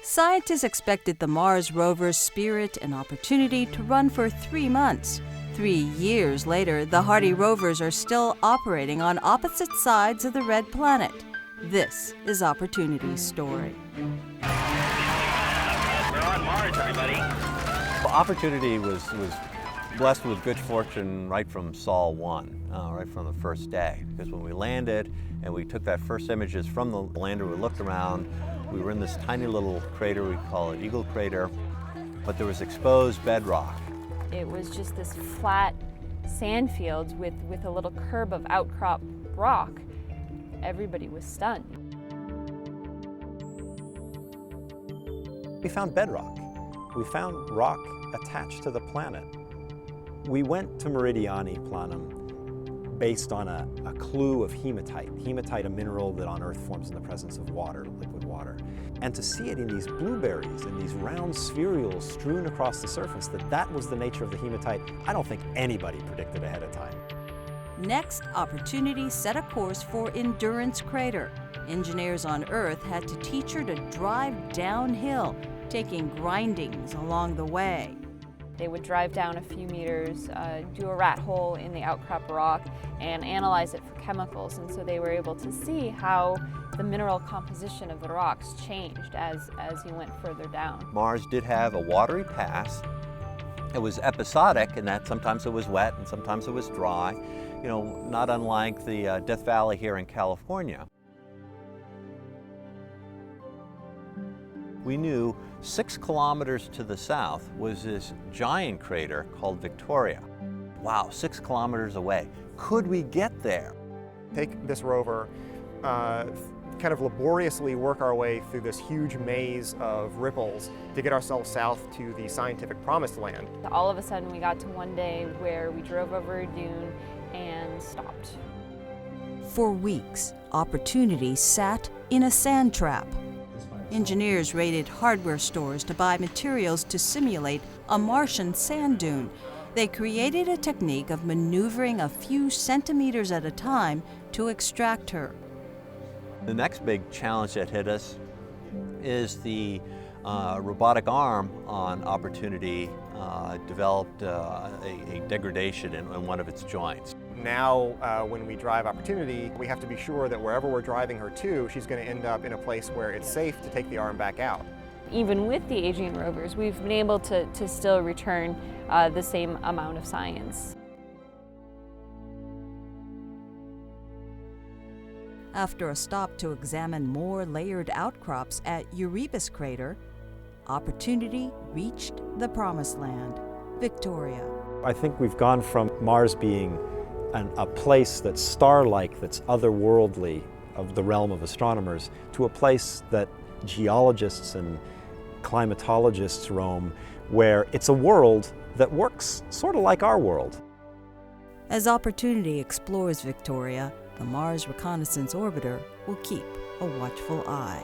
Scientists expected the Mars rover's Spirit and Opportunity to run for 3 months. 3 years later, the hardy rovers are still operating on opposite sides of the red planet. This is Opportunity's story. We're on Mars, everybody. Well, Opportunity was blessed with good fortune right from Sol 1, right from the first day. Because when we landed and we took that first images from the lander, we looked around, we were in this tiny little crater, we call it Eagle Crater, but there was exposed bedrock. It was just this flat sand field with a little curb of outcrop rock. Everybody was stunned. We found bedrock. We found rock attached to the planet. We went to Meridiani Planum based on a clue of hematite. Hematite, a mineral that on Earth forms in the presence of water, liquid water. And to see it in these blueberries and these round spherules strewn across the surface, that was the nature of the hematite, I don't think anybody predicted ahead of time. Next, Opportunity set a course for Endurance Crater. Engineers on Earth had to teach her to drive downhill, taking grindings along the way. They would drive down a few meters, do a rat hole in the outcrop rock, and analyze it for chemicals. And so they were able to see how the mineral composition of the rocks changed as you went further down. Mars did have a watery past. It was episodic in that sometimes it was wet and sometimes it was dry, not unlike the Death Valley here in California. We knew 6 kilometers to the south was this giant crater called Victoria. Wow, 6 kilometers away. Could we get there? Take this rover, kind of laboriously work our way through this huge maze of ripples to get ourselves south to the scientific promised land. All of a sudden we got to one day where we drove over a dune and stopped. For weeks, Opportunity sat in a sand trap. Engineers raided hardware stores to buy materials to simulate a Martian sand dune. They created a technique of maneuvering a few centimeters at a time to extract her. The next big challenge that hit us is the robotic arm on Opportunity developed a degradation in one of its joints. Now, when we drive Opportunity, we have to be sure that wherever we're driving her to, she's going to end up in a place where it's safe to take the arm back out. Even with the aging rovers, we've been able to still return the same amount of science. After a stop to examine more layered outcrops at Erebus Crater, Opportunity reached the promised land, Victoria. I think we've gone from Mars being a place that's star-like, that's otherworldly, of the realm of astronomers, to a place that geologists and climatologists roam, where it's a world that works sort of like our world. As Opportunity explores Victoria, the Mars Reconnaissance Orbiter will keep a watchful eye.